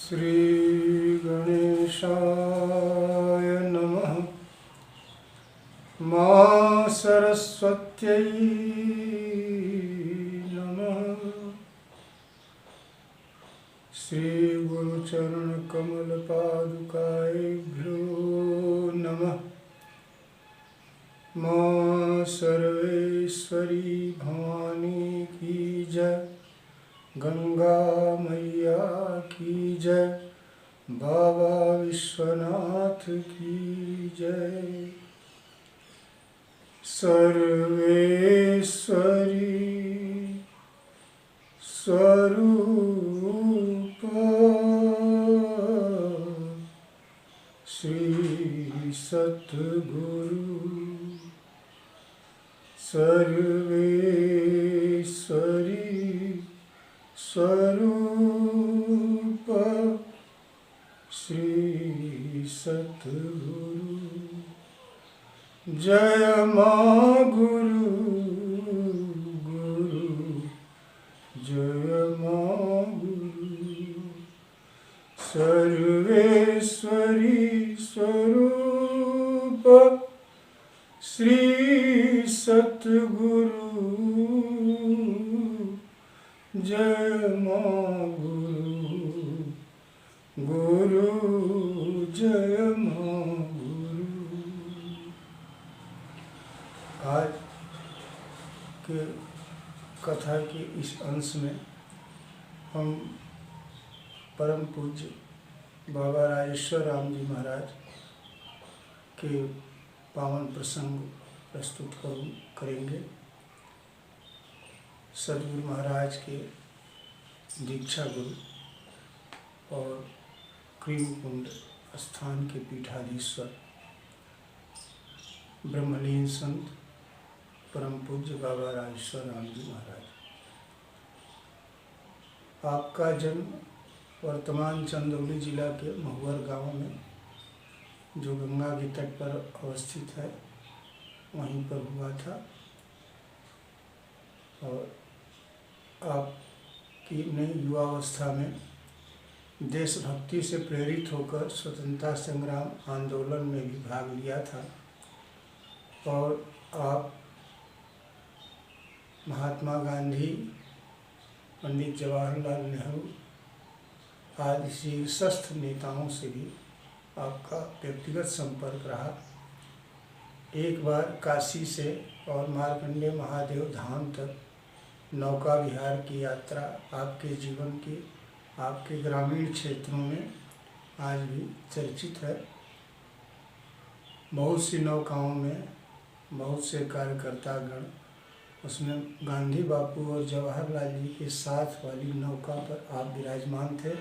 श्री गणेशाय नमः। मां सरस्वत्यै नमः। श्री गुरुचरण कमल पादुकाभ्यो नमः। मां सर्वेश्वरी भवानी की जय। गंगा मैया की जय। बाबा विश्वनाथ की जय। सर्वेश्वरी स्वरूप श्री सतगुरु सर्वेश्वरी स्वरूप श्री सतगुरु। जय मां गुरु गुरु जय मां गुरु। सर्वेश्वरी स्वरूप श्री सतगुरु। जय मां गुरु गुरु जय मां गुरु। आज के कथा के इस अंश में हम परम पूज्य बाबा राजेश्वर राम जी महाराज के पावन प्रसंग प्रस्तुत करेंगे। सदगुरु महाराज के दीक्षा गुरु और क्रीमकुंड स्थान के पीठाधीश्वर ब्रह्मलीन संत परम पूज्य बाबा राजेश्वर राम जी महाराज। आपका जन्म वर्तमान चंदौली जिला के महुवर गांव में, जो गंगा के तट पर अवस्थित है, वहीं पर हुआ था। और आपकी नई युवावस्था में देशभक्ति से प्रेरित होकर स्वतंत्रता संग्राम आंदोलन में भी भाग लिया था। और आप महात्मा गांधी, पंडित जवाहरलाल नेहरू आदि शीर्षस्थ नेताओं से भी आपका व्यक्तिगत संपर्क रहा। एक बार काशी से और मार्कंडेय महादेव धाम तक नौका विहार की यात्रा आपके जीवन की, आपके ग्रामीण क्षेत्रों में आज भी चर्चित है। बहुत सी नौकाओं में बहुत से कार्यकर्तागण, उसमें गांधी बापू और जवाहरलाल जी के साथ वाली नौका पर आप विराजमान थे।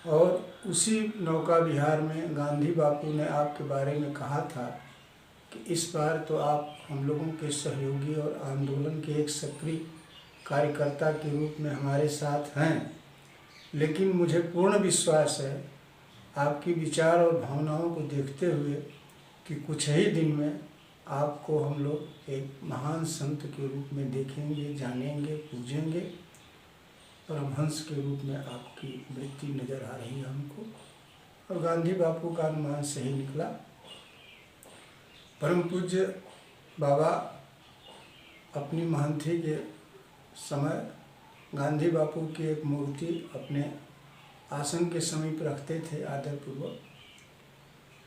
और उसी नौका विहार में गांधी बापू ने आपके बारे में कहा था कि इस बार तो आप हम लोगों के सहयोगी और आंदोलन के एक सक्रिय कार्यकर्ता के रूप में हमारे साथ हैं, लेकिन मुझे पूर्ण विश्वास है आपकी विचार और भावनाओं को देखते हुए कि कुछ ही दिन में आपको हम लोग एक महान संत के रूप में देखेंगे, जानेंगे, पूजेंगे। परमहंस के रूप में आपकी वृत्ति नज़र आ रही है हमको। और गांधी बापू का अनुमान सही निकला। परम पूज्य बाबा अपनी महंती के समय गांधी बापू की एक मूर्ति अपने आसन के समीप रखते थे आदरपूर्वक।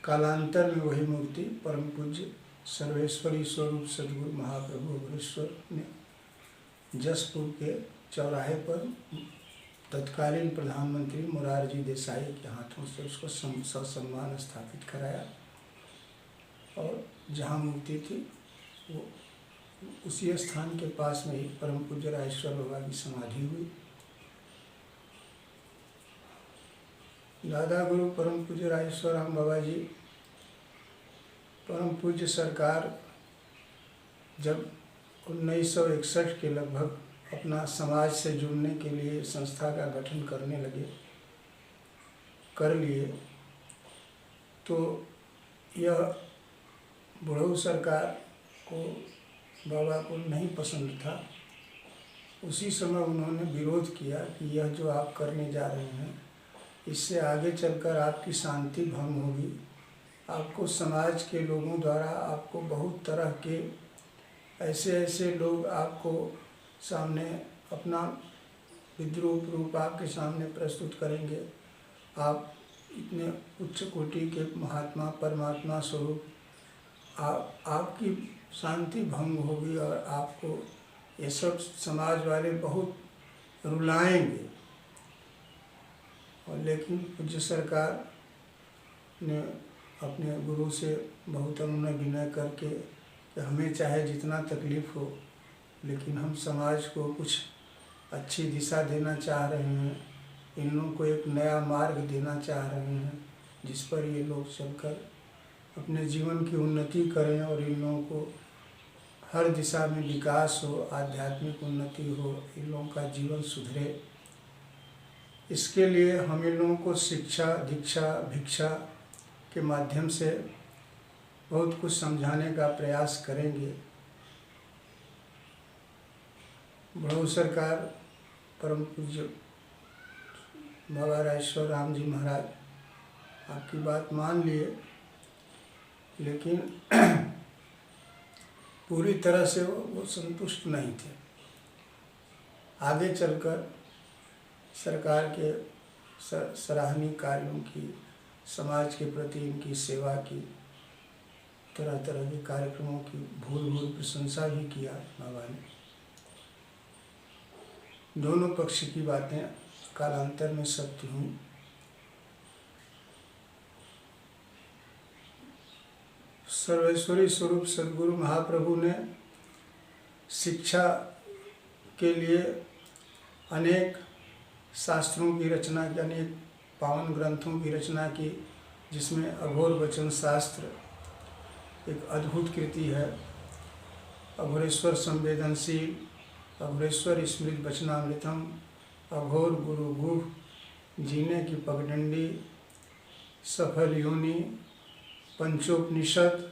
कालांतर में वही मूर्ति परम पूज्य सर्वेश्वरी स्वरूप सदगुरु महाप्रभु अग्रेश्वर ने जसपुर के चौराहे पर तत्कालीन प्रधानमंत्री मोरारजी देसाई के हाथों से उसको ससम्मान स्थापित कराया। और जहाँ मूर्ति थी वो उसी स्थान के पास में ही परम पूज्य राजेश्वर बाबा की समाधि हुई। दादा गुरु परम पूज्य राजेश्वर राम बाबा जी, परम पूज्य सरकार जब 1961 के लगभग अपना समाज से जुड़ने के लिए संस्था का गठन करने कर लिए, तो यह बुढ़ऊ सरकार को बाबा को नहीं पसंद था। उसी समय उन्होंने विरोध किया कि यह जो आप करने जा रहे हैं इससे आगे चलकर आपकी शांति भंग होगी। आपको समाज के लोगों द्वारा आपको बहुत तरह के ऐसे लोग आपको सामने अपना विद्रूप रूप आपके सामने प्रस्तुत करेंगे। आप इतने उच्च कोटि के महात्मा परमात्मा स्वरूप, आपकी शांति भंग होगी और आपको ये सब समाज वाले बहुत रुलाएंगे। और लेकिन पूज्य सरकार ने अपने गुरु से बहुत अनुनय विनय करके कि हमें चाहे जितना तकलीफ़ हो, लेकिन हम समाज को कुछ अच्छी दिशा देना चाह रहे हैं, इन लोगों को एक नया मार्ग देना चाह रहे हैं जिस पर ये लोग चलकर अपने जीवन की उन्नति करें और इन लोगों को हर दिशा में विकास हो, आध्यात्मिक उन्नति हो, इन लोगों का जीवन सुधरे। इसके लिए हम इन लोगों को शिक्षा दीक्षा भिक्षा के माध्यम से बहुत कुछ समझाने का प्रयास करेंगे। बड़ऊ सरकार परम पूज्य बाबा राजेश्वर राम जी महाराज आपकी बात मान लिए, लेकिन पूरी तरह से वो संतुष्ट नहीं थे। आगे चलकर सरकार के सराहनीय कार्यों की, समाज के प्रति इनकी सेवा की, तरह तरह के कार्यक्रमों की भूल प्रशंसा भी किया बाबा ने। दोनों पक्ष की बातें कालांतर में सत्य हुई। सर्वेश्वरी स्वरूप सद्गुरु महाप्रभु ने शिक्षा के लिए अनेक शास्त्रों की रचना की, अनेक पावन ग्रंथों की रचना की, जिसमें अघोर वचन शास्त्र एक अद्भुत कृति है। अघोरेश्वर संवेदनशील, अघोरेश्वर स्मृत वचनामृतम, अघोर गुरु गुह, जीने की पगडंडी, सफल योनि, पंचोपनिषद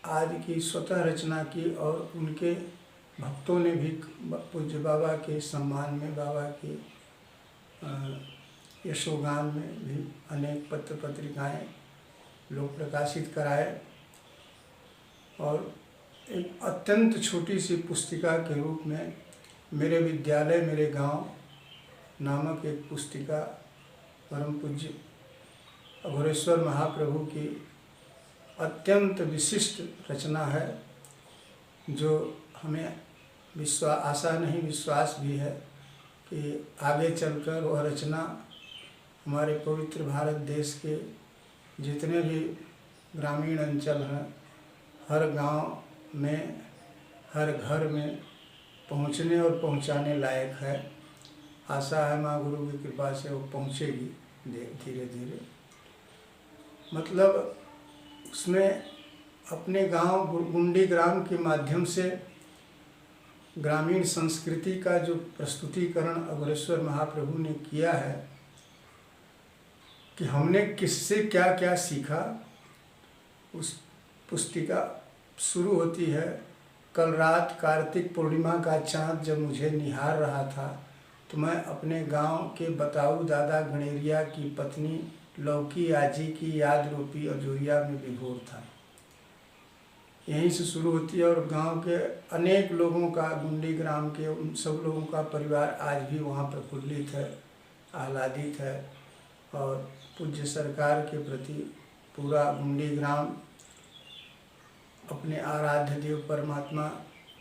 आदि की स्वतः रचना की। और उनके भक्तों ने भी पूज्य बाबा के सम्मान में, बाबा के यशोगान में भी अनेक पत्र पत्रिकाएं लोग प्रकाशित कराए। और एक अत्यंत छोटी सी पुस्तिका के रूप में मेरे विद्यालय मेरे गांव नामक एक पुस्तिका परम पूज्य अघोरेश्वर महाप्रभु की अत्यंत विशिष्ट रचना है, जो हमें आशा नहीं विश्वास भी है कि आगे चलकर वह रचना हमारे पवित्र भारत देश के जितने भी ग्रामीण अंचल हैं, हर गांव में, हर घर में पहुंचने और पहुंचाने लायक है। आशा है माँ गुरु की कृपा से वो पहुंचेगी धीरे धीरे। मतलब उसमें अपने गांव गुंडी ग्राम के माध्यम से ग्रामीण संस्कृति का जो प्रस्तुतिकरण अघोरेश्वर महाप्रभु ने किया है कि हमने किससे क्या क्या सीखा। उस पुस्तिका शुरू होती है, कल रात कार्तिक पूर्णिमा का चाँद जब मुझे निहार रहा था तो मैं अपने गांव के बताऊ दादा गणेरिया की पत्नी लौकी आजी की याद रूपी अजोरिया में विभोर था। यहीं से शुरू होती है। और गांव के अनेक लोगों का, गुंडी ग्राम के उन सब लोगों का परिवार आज भी वहाँ प्रफुल्लित है, आह्लादित है। और पूज्य सरकार के प्रति पूरा गुंडी ग्राम अपने आराध्य देव परमात्मा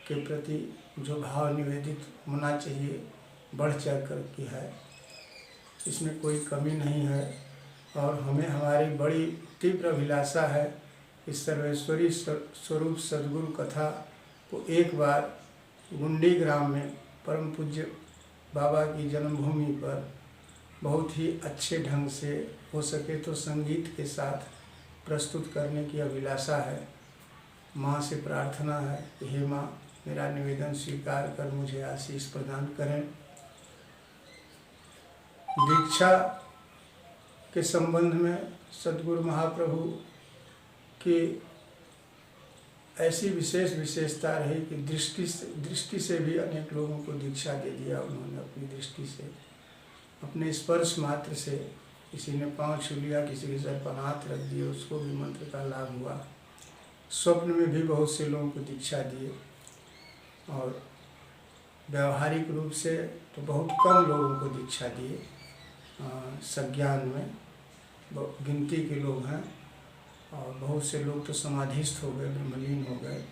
के प्रति जो भाव निवेदित होना चाहिए बढ़ चढ़ कर के है, इसमें कोई कमी नहीं है। और हमें हमारी बड़ी तीव्र अभिलाषा है कि सर्वेश्वरी स्वरूप सद्गुरु कथा को एक बार गुंडी ग्राम में परम पूज्य बाबा की जन्मभूमि पर बहुत ही अच्छे ढंग से, हो सके तो संगीत के साथ प्रस्तुत करने की अभिलाषा है। माँ से प्रार्थना है कि हे माँ, मेरा निवेदन स्वीकार कर मुझे आशीष प्रदान करें। दीक्षा के संबंध में सद्गुरु महाप्रभु की ऐसी विशेषता रही कि दृष्टि से भी अनेक लोगों को दीक्षा दे दिया उन्होंने अपनी दृष्टि से। अपने स्पर्श मात्र से किसी ने पाँव छू लिया, किसी के सर पर हाथ रख दिए, उसको भी मंत्र का लाभ हुआ। स्वप्न में भी बहुत से लोगों को दीक्षा दिए और व्यावहारिक रूप से तो बहुत कम लोगों को दीक्षा दिए। संज्ञान में गिनती के लोग हैं और बहुत से लोग तो समाधिस्थ हो गए, ब्रह्मलीन हो गए।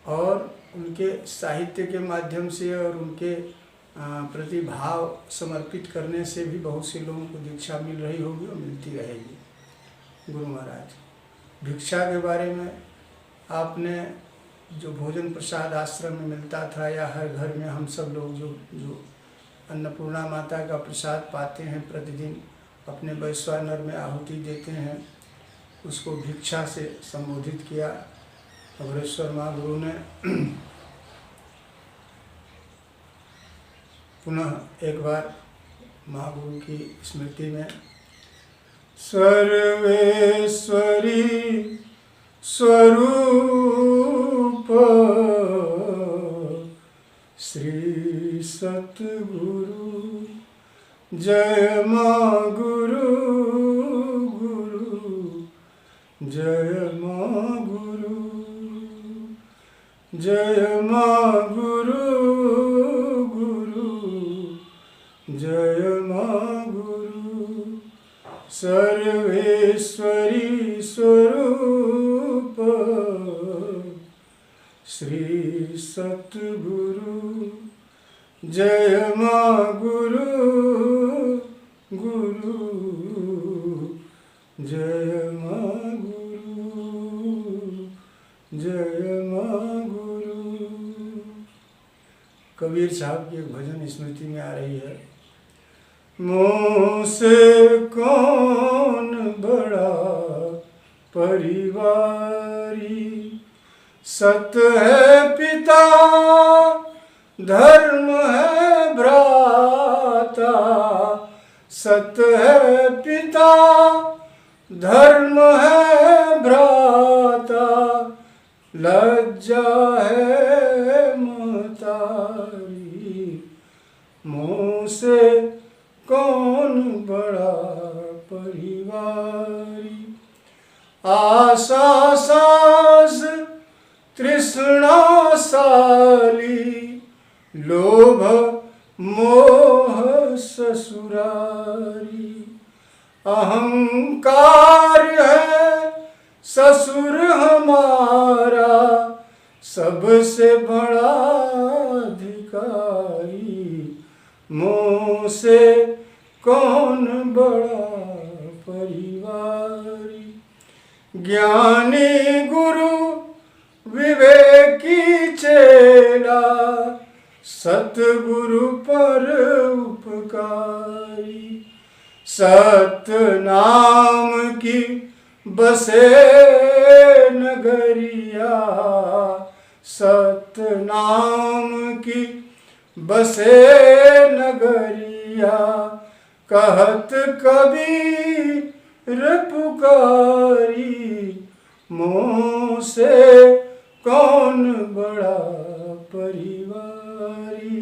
और उनके साहित्य के माध्यम से और उनके प्रतिभाव समर्पित करने से भी बहुत से लोगों को दीक्षा मिल रही होगी और मिलती रहेगी। गुरु महाराज, भिक्षा के बारे में आपने जो भोजन प्रसाद आश्रम में मिलता था या हर घर में हम सब लोग जो अन्नपूर्णा माता का प्रसाद पाते हैं, प्रतिदिन अपने वैश्वानर में आहुति देते हैं, उसको भिक्षा से संबोधित किया। अग्रेश्वर महागुरु ने पुनः एक बार महागुरु की स्मृति में सर्वेश्वरी स्वरूप श्री सतगुरु जय माँ गुरु गुरु जय माँ गुरु जय माँ गुरु गुरु जय माँ गुरु सर्वेश्वरी स्वरूप श्री सतगुरु जय माँ गुरु गुरु जय माँ गुरु जय माँ गुरु। कबीर साहब की एक भजन स्मृति में आ रही है। मुँह से कौन बड़ा परिवारी, सत है पिता धर्म है भ्राता, सत है पिता धर्म है भ्राता, लज्जा है महतारी। मुँह से कौन बड़ा परिवारी, आशा सास तृष्णा साली, लोभ मोह ससुरारी। अहंकार है ससुर हमारा, सबसे बड़ा अधिकारी। मुँह से कौन बड़ा परिवारी, ज्ञानी गुरु विवेकी चेला, सतगुरु पर उपकारी। सत नाम की बसे नगरिया, सत नाम की बसे नगरिया, कहत कबीर पुकारी। मुँह से कौन बड़ा परिवारी।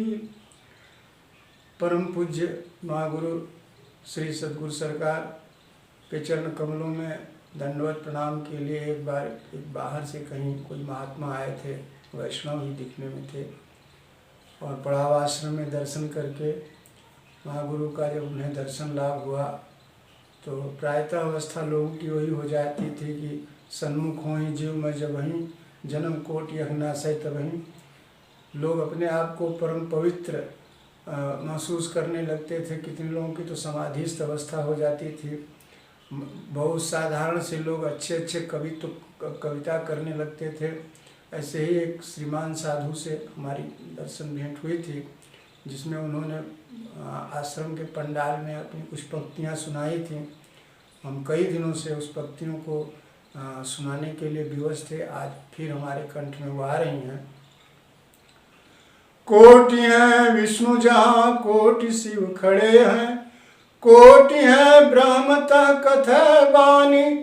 परम पूज्य महागुरु श्री सद्गुरु सरकार के चरण कमलों में दंडवत प्रणाम के लिए एक बार बाहर से कहीं कोई महात्मा आए थे, वैष्णव ही दिखने में थे, और पड़ाव आश्रम में दर्शन करके महागुरु का जब उन्हें दर्शन लाभ हुआ तो प्रायतः अवस्था लोगों की वही हो जाती थी कि सन्मुख हो ही जीव में जब ही जन्म कोट यह नाशय तबहीं। लोग अपने आप को परम पवित्र महसूस करने लगते थे। कितने लोगों की तो समाधिस्थ अवस्था हो जाती थी। बहुत साधारण से लोग अच्छे अच्छे कविता करने लगते थे। ऐसे ही एक श्रीमान साधु से हमारी दर्शन भेंट हुई थी, जिसमें उन्होंने आश्रम के पंडाल में अपनी कुछ पंक्तियाँ सुनाई थी। हम कई दिनों से उस पंक्तियों को सुनाने के लिए विवश थे। आज फिर हमारे कंठ में वो आ रही हैं। कोटि हैं विष्णु जहाँ कोटि शिव खड़े हैं, कोटि हैं ब्रह्मतः कथा बानी,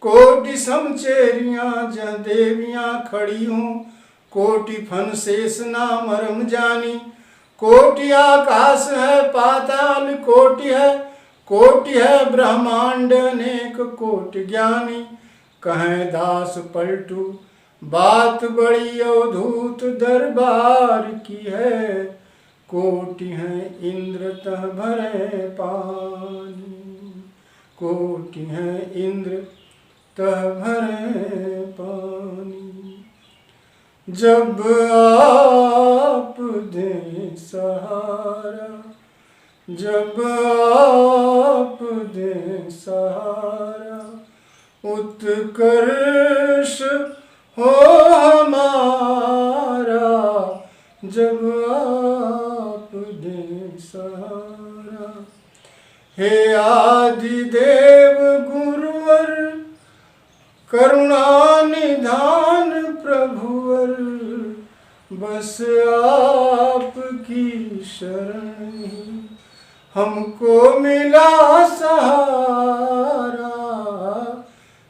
कोटि समचेरियाँ जहाँ देवियाँ खड़ी हों, कोटि फन शेष ना मरम जानी, कोटि आकाश है पाताल कोटि है ब्रह्मांड अनेक कोटि ज्ञानी। कहें दास पलटू बात बड़ी अवधूत दरबार की है। कोटि है इंद्र तह भरे पानी, कोटि है इंद्र तह भरे पानी। जब आप दें सहारा, जब आप दें सहारा, उत्कर्ष हो हमारा। जब आप दें सहारा, हे आदिदेव गुरुवर, करुणा निधान प्रभुवर, बस आपकी शरण हमको मिला सहारा।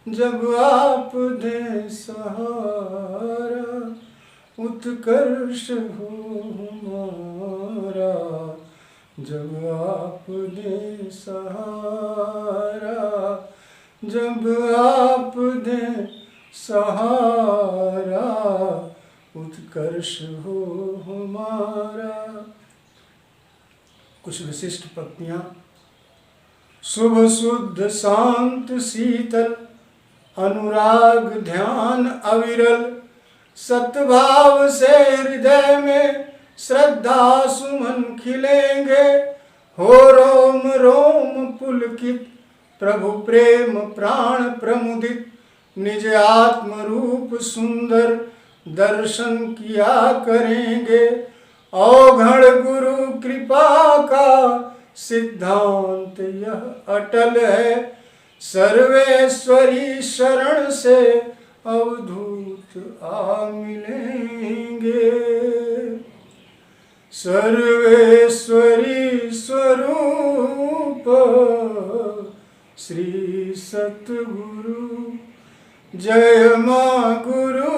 जब आप दें सहारा, उत्कर्ष हो हमारा। जब आप दें सहारा, जब आप दें सहारा, उत्कर्ष हो हमारा। कुछ विशिष्ट पंक्तियाँ। शुभ शुद्ध शांत शीतल, अनुराग ध्यान अविरल, सद्भाव से हृदय में श्रद्धा सुमन खिलेंगे। हो रोम रोम पुलकित, प्रभु प्रेम प्राण प्रमुदित, निज आत्म रूप सुंदर दर्शन किया करेंगे। औघड़ गुरु कृपा का सिद्धांत यह अटल है, सर्वेश्वरी शरण से अवधूत आ मिलेंगे। सर्वेश्वरी स्वरूप श्री सतगुरु, जय माँ गुरु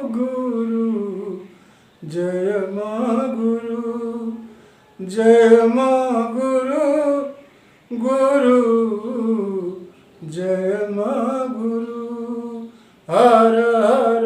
गुरु, जय माँ गुरु, जय माँ गुरु गुरु, जय माँ गुरु। हर हर